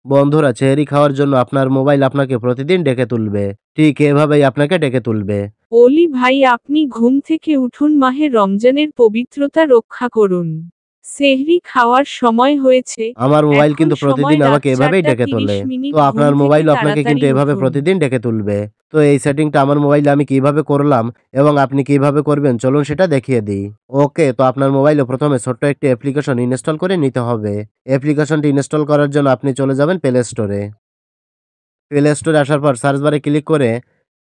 বন্ধুরা, সেহরি খাওয়ার জন্য আপনার মোবাইল আপনাকে প্রতিদিন ডেকে তুলবে। ঠিক এভাবেই আপনাকে ডেকে তুলবে। অলি ভাই, আপনি ঘুম থেকে উঠুন, মাহে রমজানের পবিত্রতা রক্ষা করুন। সেহরি খাওয়ার সময় হয়েছে। আমার মোবাইল এখন কিন্তু সময় প্রতিদিন রাত আমাকে এভাবেই ডেকে তোলে। 4:30 তো মিনিট। ঘুম আপনার থেকে মোবাইলও আপনাকে কিন্তু তাড়াতাড়ি এভাবে উঠুন। প্রতিদিন ডেকে তুলবে। তো এই সেটিংটা আমার মোবাইলে আমি কিভাবে করলাম এবং আপনি কিভাবে করবেন চলুন সেটা দেখিয়ে দিই। ওকে, তো আপনার মোবাইলে প্রথমে ছোট্ট একটি অ্যাপ্লিকেশন ইনস্টল করে নিতে হবে। অ্যাপ্লিকেশনটি ইনস্টল করার জন্য আপনি চলে যাবেন প্লে স্টোরে। প্লে স্টোরে আসার পর সার্চ বারে ক্লিক করে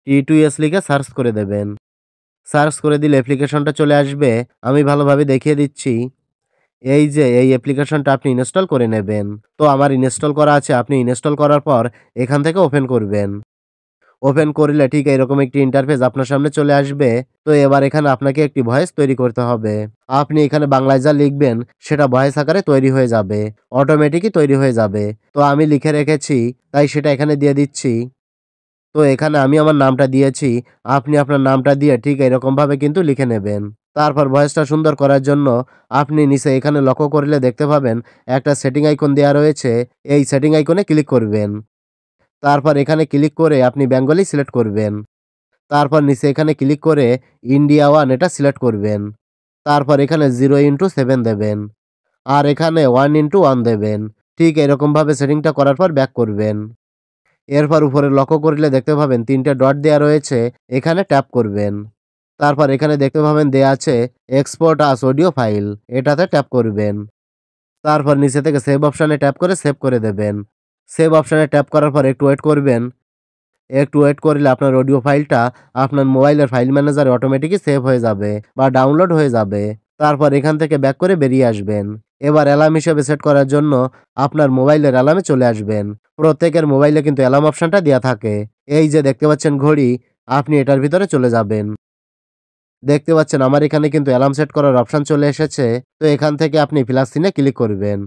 T2S লিখে সার্চ করে দেবেন। সার্চ করে দিলে অ্যাপ্লিকেশনটা চলে আসবে। আমি ভালোভাবে দেখিয়ে দিচ্ছি। এই যে এই অ্যাপ্লিকেশনটা আপনি ইনস্টল করে নেবেন। তো আমার ইনস্টল করা আছে। আপনি ইনস্টল করার পর এখান থেকে ওপেন করবেন। ওপেন করলে ঠিক এরকম একটি ইন্টারফেস আপনার সামনে চলে আসবে। তো এবার এখানে আপনাকে একটি ভয়েস তৈরি করতে হবে। আপনি এখানে বাংলায় যা লিখবেন সেটা ভয়েস আকারে তৈরি হয়ে যাবে। অটোমেটিকই তৈরি হয়ে যাবে। তো আমি লিখে রেখেছি, তাই সেটা এখানে দিয়ে দিচ্ছি। তো এখানে আমি আমার নামটা দিয়েছি। আপনি আপনার নামটা দিয়ে ঠিক এরকমভাবে কিন্তু লিখে নেবেন। তারপর ভয়েসটা সুন্দর করার জন্য আপনি নিচে এখানে লক্ষ্য করলে দেখতে পাবেন একটা সেটিং আইকন দেয়া রয়েছে। এই সেটিং আইকনে ক্লিক করবেন। তারপর এখানে ক্লিক করে আপনি বেঙ্গলি সিলেক্ট করবেন। তারপর নিচে এখানে ক্লিক করে ইন্ডিয়া 1 এটা সিলেক্ট করবেন। তারপর এখানে 0x7 দেবেন। আর এখানে 1x1 দেবেন। ঠিক এরকমভাবে সেটিংটা করার পর ব্যাক করবেন। এরপর উপরে লক্ষ্য করলে দেখতে পাবেন ৩টে ডট দেয়া রয়েছে। এখানে ট্যাপ করবেন। তারপর এখানে দেখতে পাবেন দেয়া আছে এক্সপোর্ট আস অডিও ফাইল। এটাতে ট্যাপ করবেন। তারপর নিচে থেকে সেভ অপশনে ট্যাপ করে সেভ করে দেবেন। সেভ অপশনে ট্যাপ করার পর একটু ওয়েট করবেন। একটু ওয়েট করলে আপনার অডিও ফাইলটা আপনার মোবাইলের ফাইল ম্যানেজারে অটোমেটিকই সেভ হয়ে যাবে বা ডাউনলোড হয়ে যাবে। তারপর এখান থেকে ব্যাক করে বেরিয়ে আসবেন। এবার অ্যালার্ম হিসেবে সেট করার জন্য আপনার মোবাইলের অ্যালার্মে চলে আসবেন। প্রত্যেকের মোবাইলে কিন্তু অ্যালার্ম অপশনটা দেয়া থাকে। এই যে দেখতে পাচ্ছেন ঘড়ি, আপনি এটার ভিতরে চলে যাবেন। দেখতে পাচ্ছেন আমার এখানে কিন্তু অ্যালার্ম সেট করার অপশন চলে এসেছে। তো এখান থেকে আপনি প্লাস চিহ্নে ক্লিক করবেন।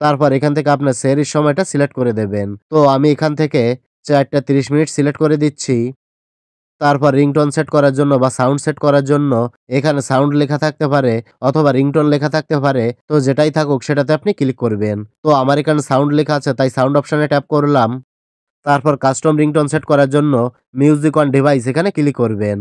তারপর এখান থেকে আপনার সেহরির সময়টা সিলেক্ট করে দেবেন। তো আমি এখান থেকে 4:30 সিলেক্ট করে দিচ্ছি। তারপর রিংটোন সেট করার জন্য বা সাউন্ড সেট করার জন্য এখানে সাউন্ড লেখা থাকতে পারে অথবা রিংটোন লেখা থাকতে পারে। তো যেটাই থাকুক সেটাতে আপনি ক্লিক করবেন। তো আমার এখানে সাউন্ড লেখা আছে, তাই সাউন্ড অপশনে ট্যাপ করলাম। তারপর কাস্টম রিংটোন সেট করার জন্য মিউজিক অন ডিভাইস এখানে ক্লিক করবেন।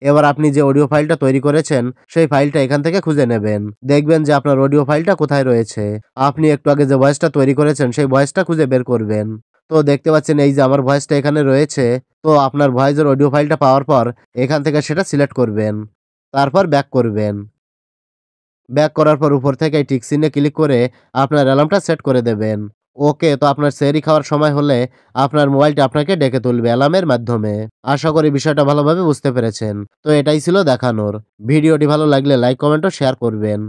এবার আপনি যে অডিও ফাইলটা তৈরি করেছেন সেই ফাইলটা এখান থেকে খুঁজে নেবেন। দেখবেন যে আপনার অডিও ফাইলটা কোথায় রয়েছে। আপনি একটু আগে যে ভয়েসটা তৈরি করেছেন সেই ভয়েসটা খুঁজে বের করবেন। তো দেখতে পাচ্ছেন এই যে আমার ভয়েসটা এখানে রয়েছে। তো আপনার ভয়েসের অডিও ফাইলটা পাওয়ার পর এখান থেকে সেটা সিলেক্ট করবেন। তারপর ব্যাক করবেন। ব্যাক করার পর উপর থেকে টিক চিহ্নে ক্লিক করে আপনার অ্যালার্মটা সেট করে দেবেন। ওকে, তো আপনার সেহরি খাওয়ার সময় হলে আপনার মোবাইলটা আপনাকে ডেকে তুলবে অ্যালার্মের মাধ্যমে। আশা করি বিষয়টা ভালোভাবে বুঝতে পেরেছেন। তো এটাই ছিল দেখানোর। ভিডিওটি ভালো লাগলে লাইক, কমেন্ট ও শেয়ার করবেন।